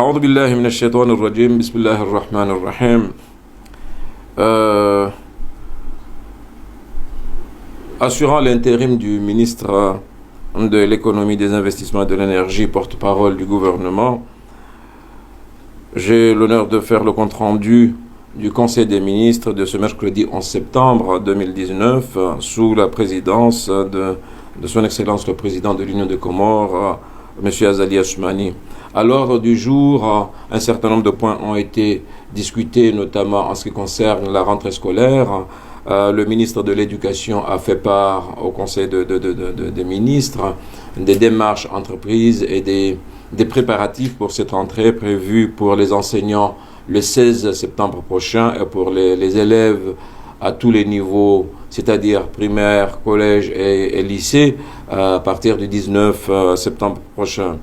أعوذ بالله من الشيطان الرجيم بسم الله الرحمن الرحيم Assurant l'intérim du ministre de l'économie, des investissements et de l'énergie, porte-parole du gouvernement, j'ai l'honneur de faire le compte-rendu du Conseil des ministres de ce mercredi 11 septembre 2019 sous la présidence de son Excellence le Président de l'Union des Comores, M. Azali Assoumani. À l'ordre du jour, un certain nombre de points ont été discutés, notamment en ce qui concerne la rentrée scolaire. Le ministre de l'Éducation a fait part au Conseil des ministres des démarches entreprises et des préparatifs pour cette rentrée prévue pour les enseignants le 16 septembre prochain et pour les élèves à tous les niveaux, c'est-à-dire primaire, collège et lycée, à partir du 19 septembre prochain.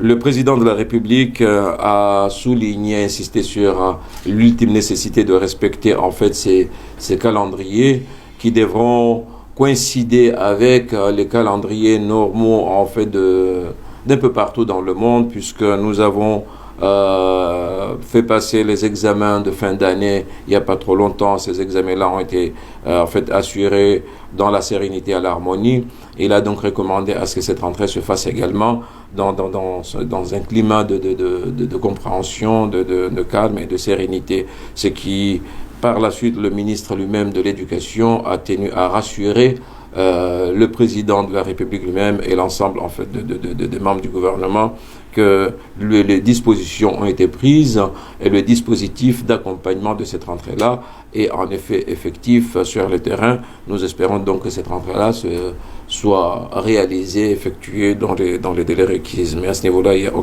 Le président de la République a souligné, insisté sur l'ultime nécessité de respecter en fait ces calendriers qui devront coïncider avec les calendriers normaux en fait d'un peu partout dans le monde, puisque nous avons fait passer les examens de fin d'année il n'y a pas trop longtemps. Ces examens-là ont été en fait assurés dans la sérénité et l'harmonie. Il a donc recommandé à ce que cette rentrée se fasse également dans un climat de compréhension, de calme et de sérénité, ce qui par la suite le ministre lui-même de l'Éducation a tenu à rassurer le président de la République lui-même et l'ensemble en fait des membres du gouvernement que les dispositions ont été prises et le dispositif d'accompagnement de cette rentrée-là est en effet effectif sur le terrain. Nous espérons donc que cette rentrée-là soit réalisée, effectuée dans les délais requis. Mais à ce niveau-là, il n'y a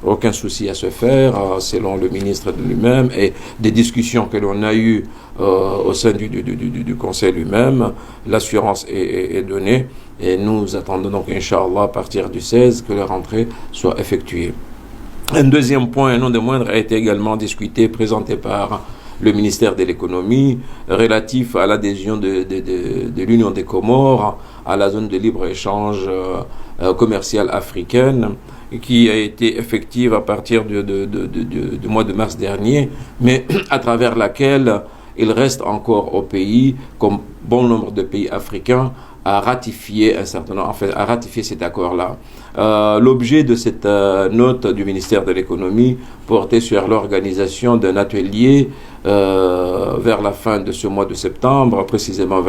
aucun souci à se faire, selon le ministre lui-même et des discussions que l'on a eues au sein du Conseil lui-même. L'assurance est donnée et nous attendons donc, Inch'Allah, à partir du 16, que la rentrée soit effectuée. Un deuxième point, non des moindres, a été également discuté, présenté par le ministère de l'économie, relatif à l'adhésion de l'Union des Comores à la zone de libre-échange commerciale africaine, qui a été effective à partir du mois de mars dernier, mais à travers laquelle il reste encore au pays, comme bon nombre de pays africains, à ratifier à ratifier cet accord-là. L'objet de cette note du ministère de l'économie portait sur l'organisation d'un atelier vers la fin de ce mois de septembre, précisément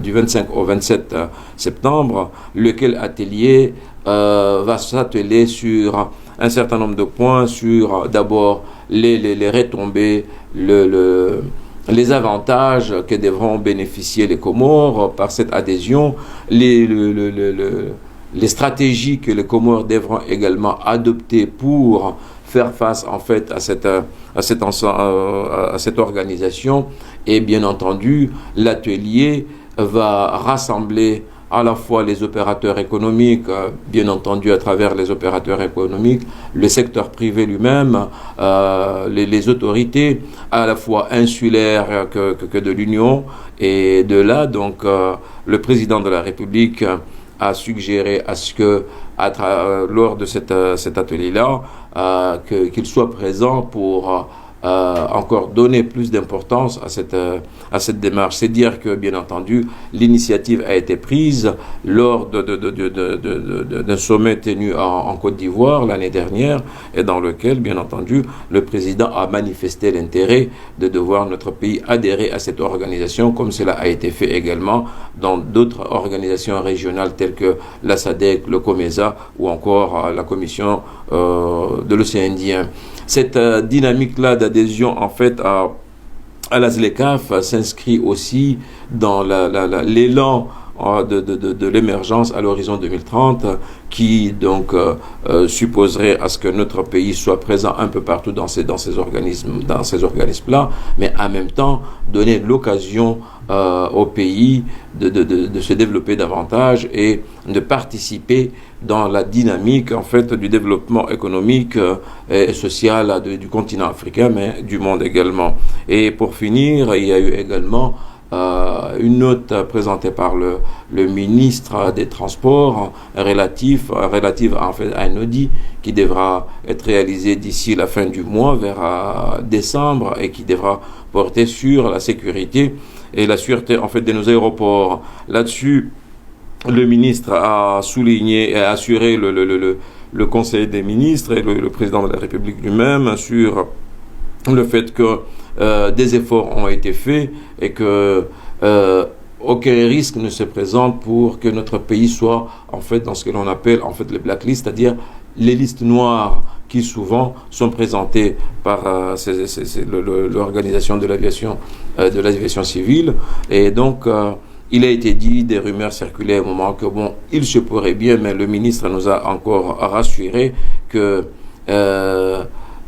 du 25 au 27 septembre, lequel atelier va s'atteler sur un certain nombre de points, sur d'abord les retombées, les avantages que devront bénéficier les Comores par cette adhésion, les stratégies que les Comores devront également adopter pour faire face en fait à cette organisation. Et bien entendu, l'atelier va rassembler à la fois les opérateurs économiques, bien entendu à travers les opérateurs économiques, le secteur privé lui-même, les autorités, à la fois insulaires que de l'Union. Et de là, donc, le président de la République a suggéré à ce que, lors de cet atelier-là, qu'il soit présent pour encore donner plus d'importance à cette démarche. C'est dire que, bien entendu, l'initiative a été prise lors d'un sommet tenu en Côte d'Ivoire l'année dernière et dans lequel, bien entendu, le président a manifesté l'intérêt de voir notre pays adhérer à cette organisation, comme cela a été fait également dans d'autres organisations régionales telles que la SADC, le COMESA ou encore la Commission de l'océan Indien. Cette dynamique-là d'adhésion en fait à la ZLECAf s'inscrit aussi dans l'élan de l'émergence à l'horizon 2030 qui donc supposerait à ce que notre pays soit présent un peu partout dans ces organismes-là, mais en même temps donner l'occasion au pays de se développer davantage et de participer dans la dynamique en fait du développement économique et social du continent africain, mais du monde également. Et pour finir, il y a eu également une note présentée par le ministre des Transports relative en fait à un audit qui devra être réalisé d'ici la fin du mois, vers décembre, et qui devra porter sur la sécurité et la sûreté en fait de nos aéroports. Là-dessus, le ministre a souligné et a assuré le Conseil des ministres et le président de la République lui-même sur le fait que des efforts ont été faits et que aucun risque ne se présente pour que notre pays soit en fait dans ce que l'on appelle en fait les blacklists, c'est-à-dire les listes noires qui souvent sont présentées par l'organisation de l'aviation civile. Et donc il a été dit, des rumeurs circulaient au moment que bon, il se pourrait bien, mais le ministre nous a encore rassuré que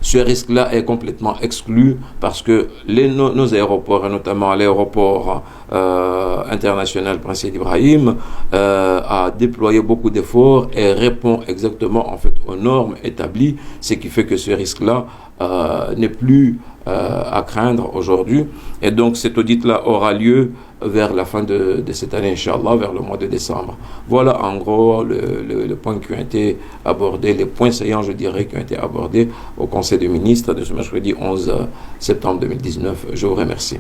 ce risque-là est complètement exclu parce que nos aéroports, et notamment l'aéroport international Prince Ibrahim, a déployé beaucoup d'efforts et répond exactement en fait aux normes établies, ce qui fait que ce risque-là n'est plus à craindre aujourd'hui. Et donc cet audit-là aura lieu vers la fin de cette année, Inch'Allah, vers le mois de décembre. Voilà en gros le point qui ont été abordés, les points saillants, je dirais, qui ont été abordés au Conseil des ministres de ce mercredi 11 septembre 2019. Je vous remercie.